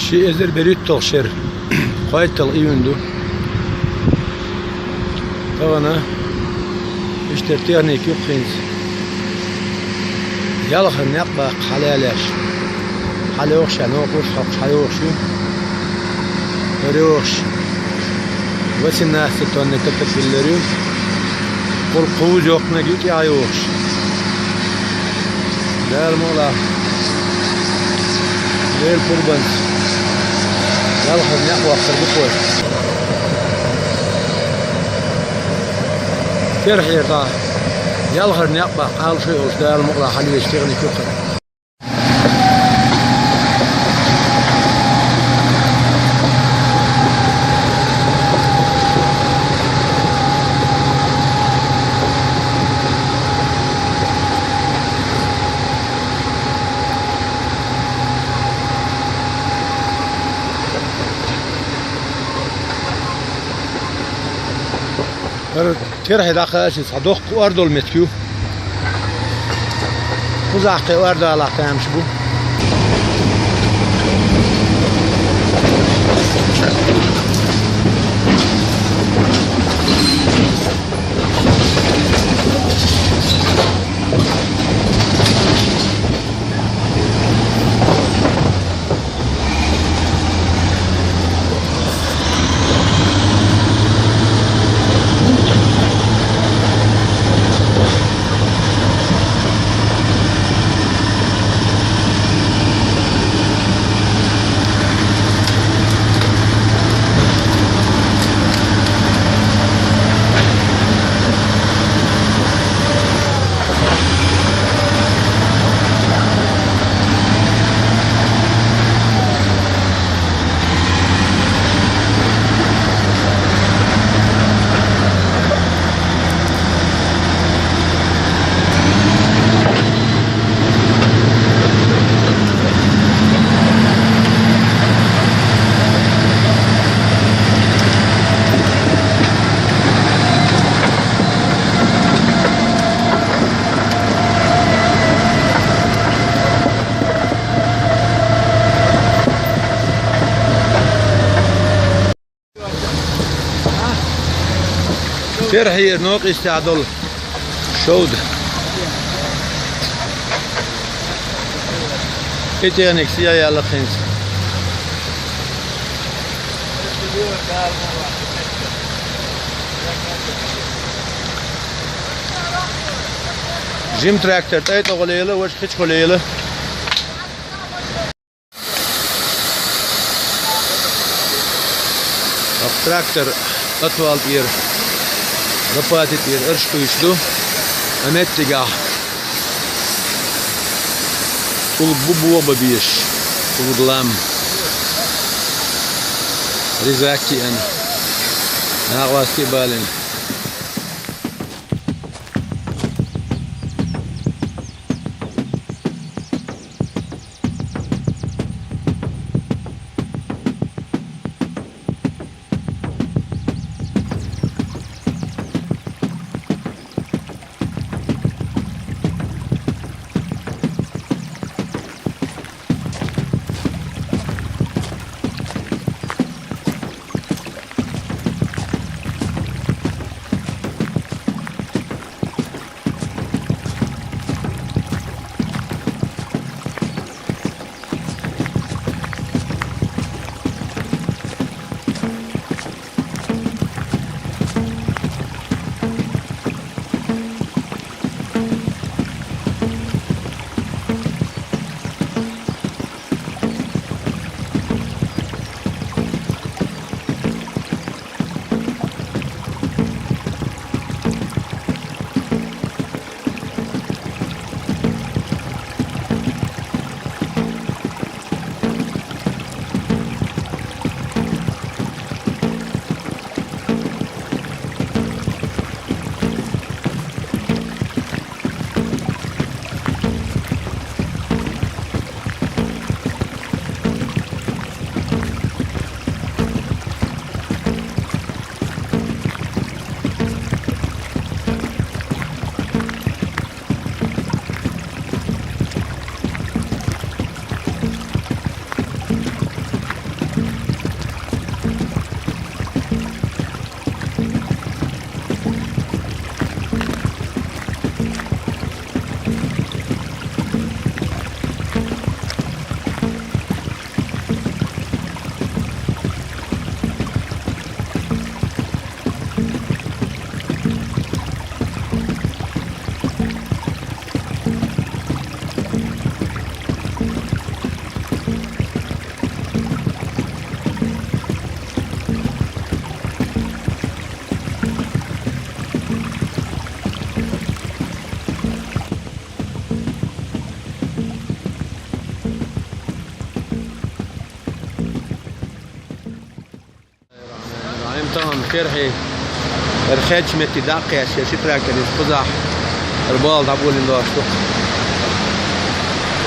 شي ازر بريد تغشر قايت الإيوندو طبعا اشترتيرني كيف خينز يالخ النقبة حلالاش حلوخش نوقش حق حلوخشو روخش بس الناس تتونك تتبلريو قل قوز يوقنا جيت يعيوخش ده المولا ده القربانس يالخ النقبة خربطوش كيرح يرضاه يالخ النقبة قال شيء وش ده المولا حلو يشتغني كيف تيرح داخل صدوق وأرض المتكيو وزعق وأرض على قيام شبو تيرح يرنوق استعدل شود كتيرنك سيا يلا خنس جيم تراكتر تايت غليله وش خش غليله تراكتر اطول بير رفاتي بير ارشتو يشدو امت تجاه كل بوبو وببيش كل لام رزاكي ان ناقواسي بالين طبعا كرهي الخيج متي داقي يا شيء تراك اللي فزع البال دابول اللي دوشتو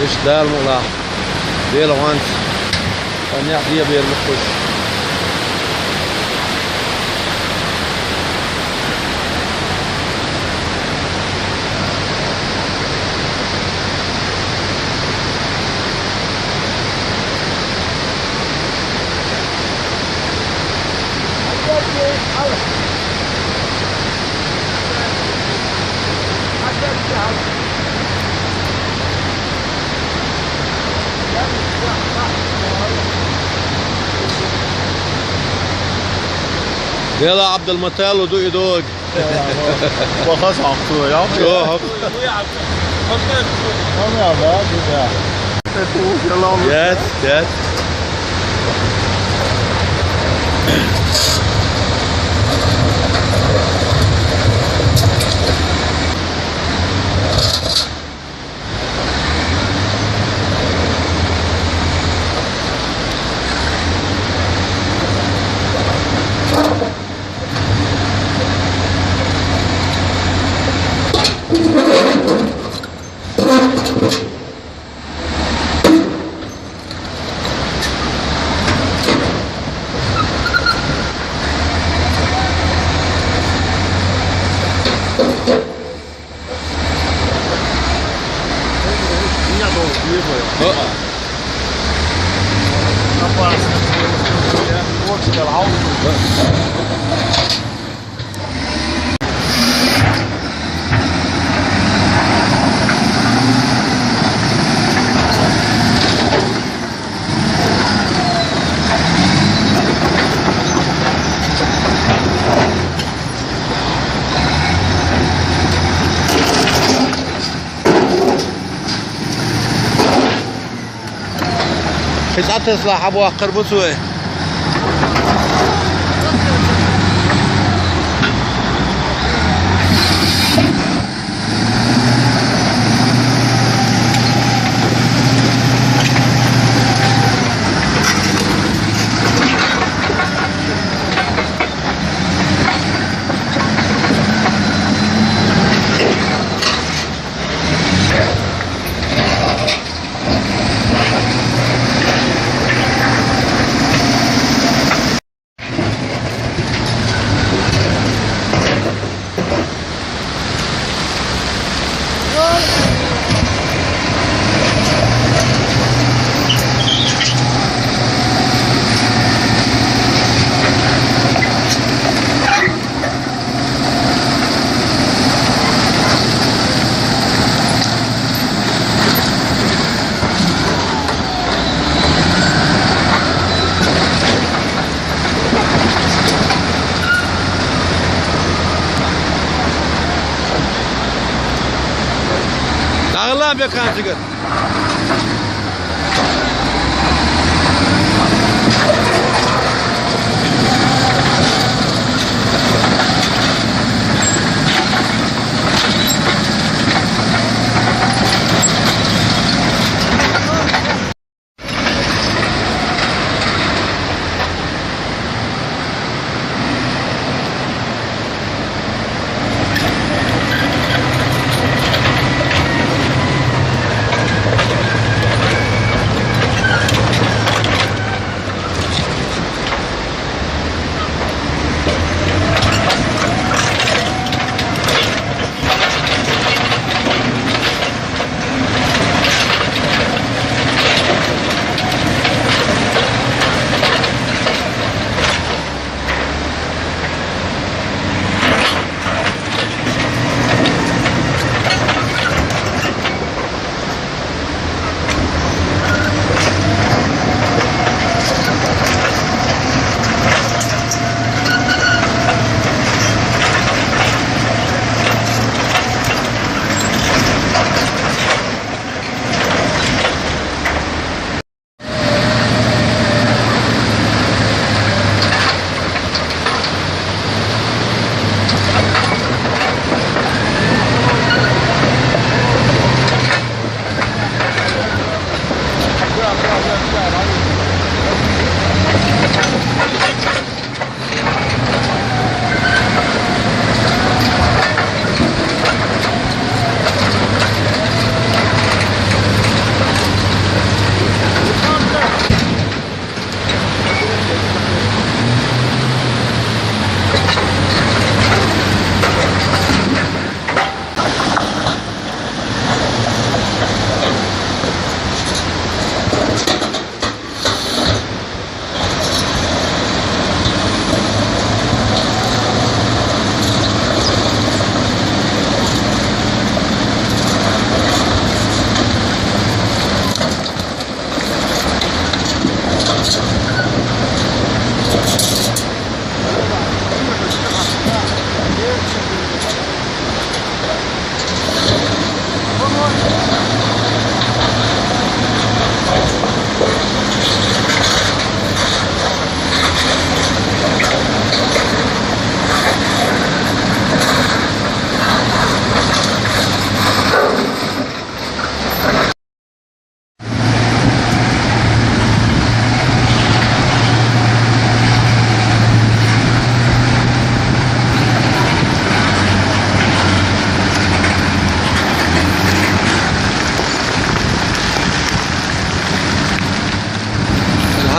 ايش دار ملا ديل وانت فنيح دي بير مخش يلا عبد المطال ودوق يدوق وخلاص عقله يا شوف يس يس قطعة تصلح ابوها قربصوه Allah be kan çıkar.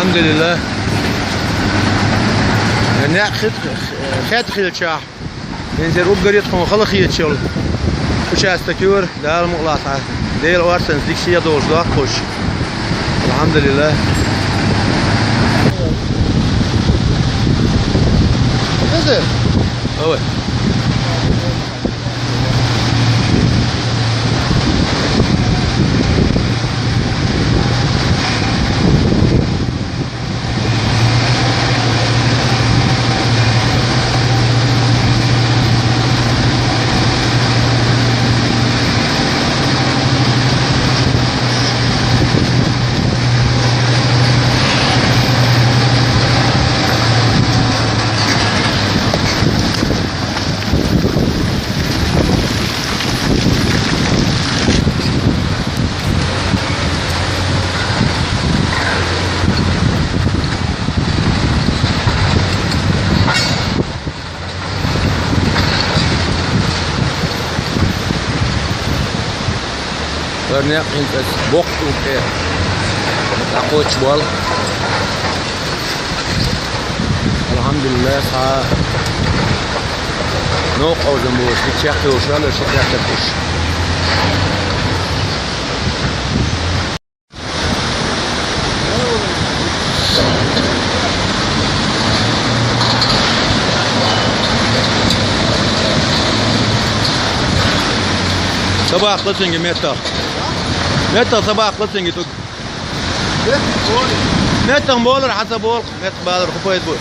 الحمد لله يعني خيط خيل شاح ينزل وبقريت خون خلا خيط شل وش استكور دار مقلاطة ديل وارسن ديك شيء دور ذاك خوش الحمد لله نزل هو Ternyata ini bok oke, takut jual. Alhamdulillah saya nok auzumuz dikcek tuğuşlar, şeker tuğuş. Sabah akılsın ki meta. متى صباح قلتين جيتو متى مبولر حتى بول متى بالر خفيت بول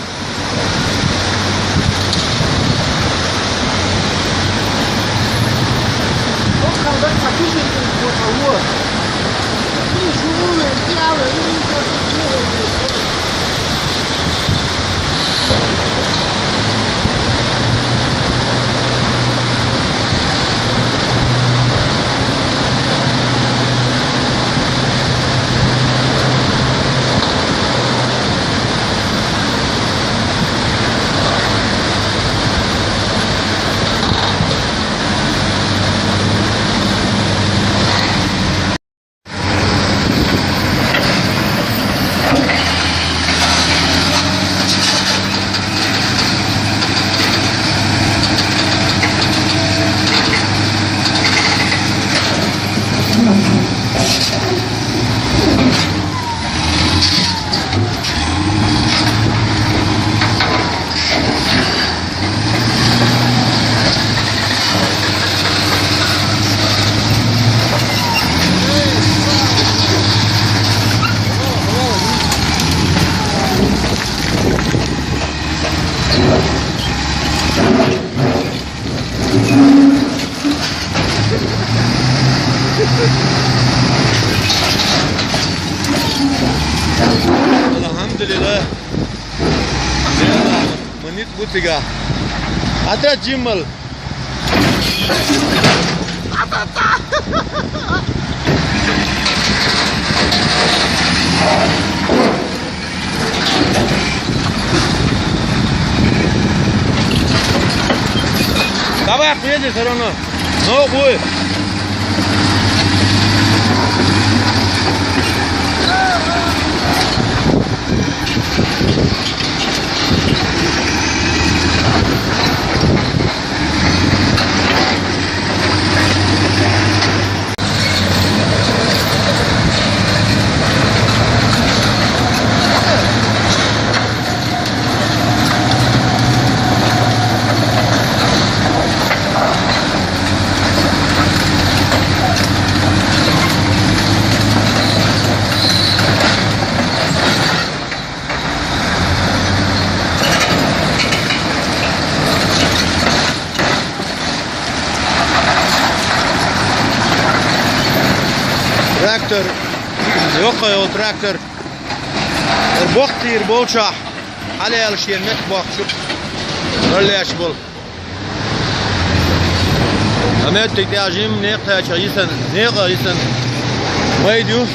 Alhamdulillah. Menit butiga. Ada jimal. Kabak yedi serono. No boy. تراكتور يوقع يو تراكتور البوختير بولشا على الشيء متبوخ شوف ولا يشبل أمد تكتاجيم نيقة شيسن نيقة يسن ويديو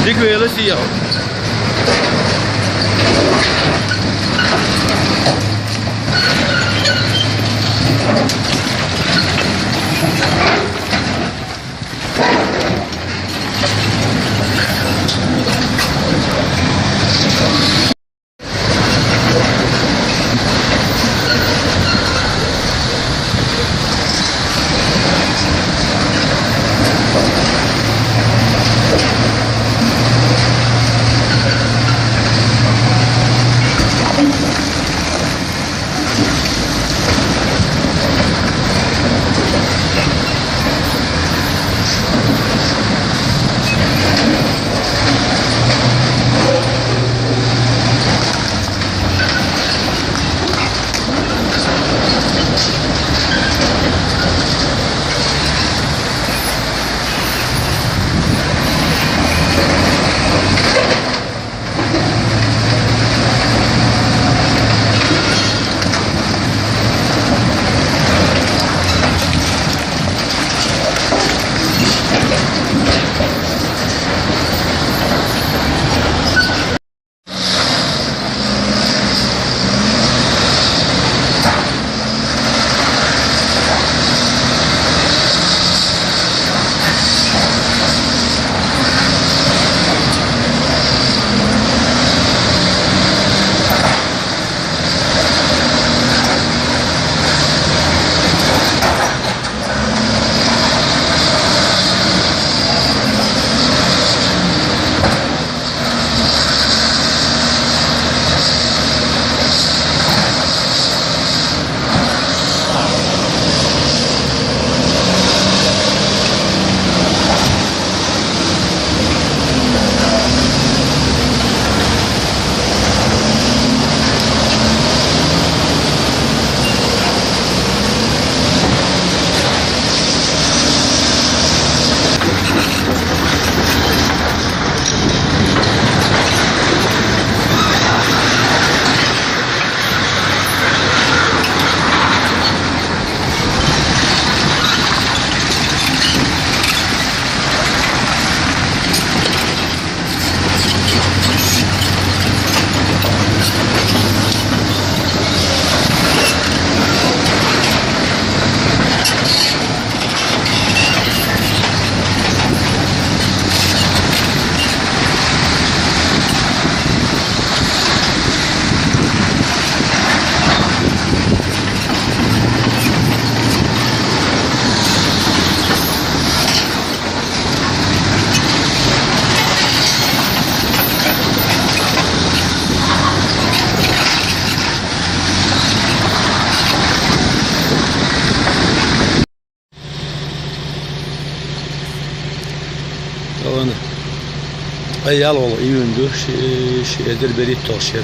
Dik weer zie je. أيال والله يوندو شيء يدير بريد توشير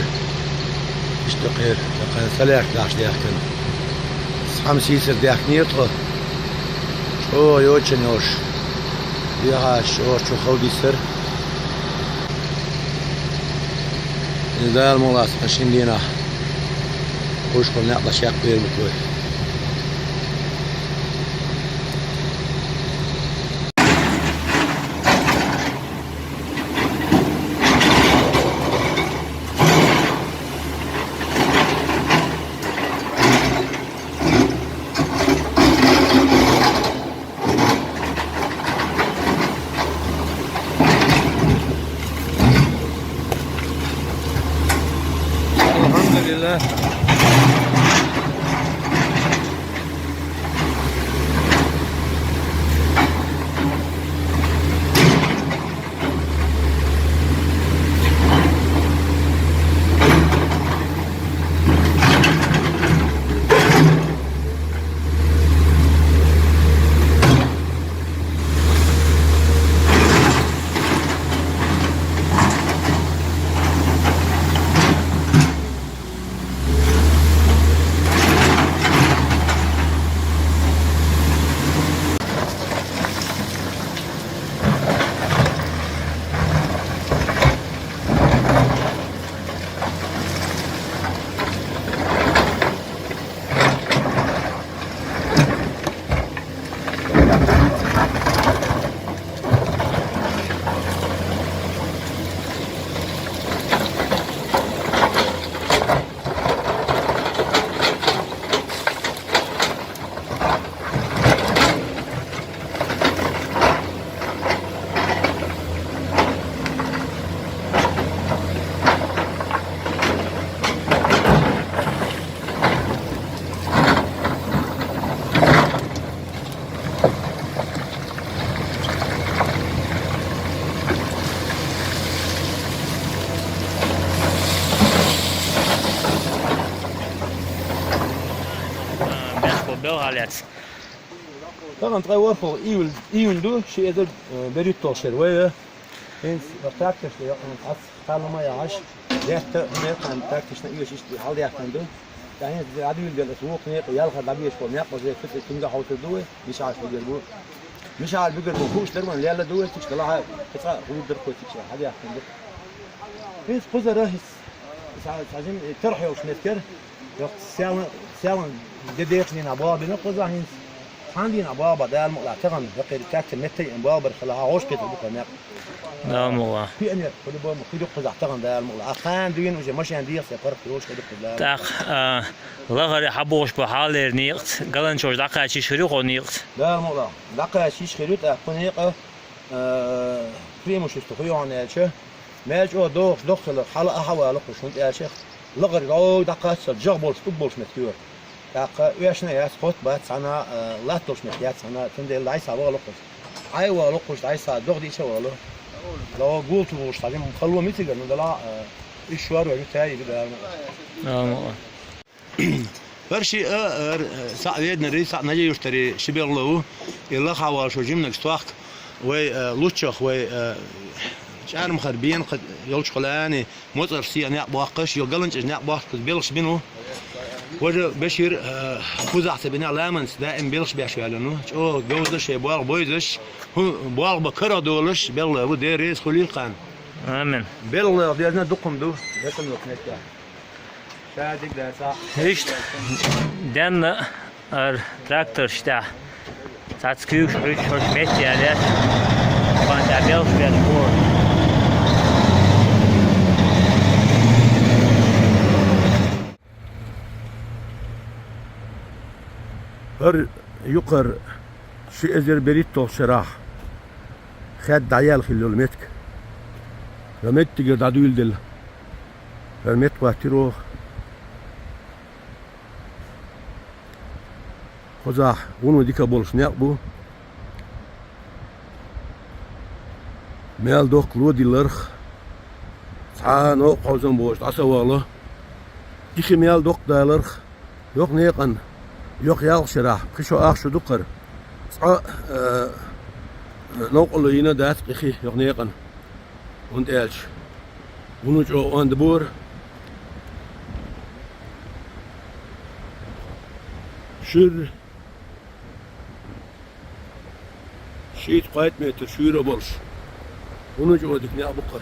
إشتى غير لقد ثلاث داش دياكن خمس يسر دياك نيرتو شو يوتشن يوش بيها شو خودي سر إذا المولاس عشان دينا وش كنا نقطع شيء كبير بكوي بغلت طبعا تغير فوق إيون دو شيء إذا بريد تولشر ويا هنس بتاعتش يعني أص خلوا ما يعيش ده كان بتاعتش نيجي شيء حال يكون دو يعني عادي يلقى الأسواق نيق يالخد دبيش فوق نيق بس فت تنجح حوت دو مش عارف يجربوا مش عارف يجربوا خوش درمان يلا دو تشتغلها قطع حدود دركو تشتغل هذا يكون دو هنس خذ رهس عايزين ترحي وش نذكر وقت ساون دديقني نباب نقص هنس عندي نباب بدل مقلع تغن بقي كاكت متي انباب خلاها عوش كده بكره نق نعم والله في أنير كل بوم كل يقطع تغن ده المقلع خان دين وجه ماشي عندي سيقرب يوش كده كده تاخ لغر حبوش بحال نيقت قالن شوش دقة شي شريق نيقت ده المقلع دقة شيش خيروت أكونيقة كريم وش استخوي عن الشيء ماج أو دخل حلقة هوا لقش وانت يا شيخ لغر لو دقة الجغبول تبولش متكور دقة ويشنا يا سقط بات سنة لا توش متيات سنة تندل العيسى ولا لقش أيوة لقش العيسى دغدي شو ولا لو قلت وش تعلم خلوه مثل إنه ده لا إيشوار ويتاعي كده نعم والله فرشي سعيد نري سع نجي يشتري شبير له يلا خواش وجمنا استواك وي لوتشخ وي شعر مخربين قد يلش قلاني موتر سي أنا باقش يقلنش أنا باقش بيلش بينه وجه بشير خوزع تبني علامنس دائم بيلش بيشوا لأنه أو جوزش يبغى بويزش هو بغى بكرة دولش بيلا هو ديريس خليل قان آمين بيلا ديرنا دقم دو لكن لقناته شادك ده صح هيشت دم تراكتور شتا تاتسكيوش ريش ميت يعني كان تعبير في الكور هر يقر شيء أزر بريد شراح خد عيال خلو المتك رمت تجر عدول دل رمت واتروه خزاح ونو ديكا بولش نقبو مال دوك لودي لرخ تعانو قوزن بوش عسواله ديكي مال دوك دالرخ يوق نيقن يوق يال شراح خشو اخشو دقر صع نوقلو هنا دات قخي يوق نيقن وند الش ونوجو اند بور شر شيت قايت متر شويرة بولش ونوجو ديك نيا بقر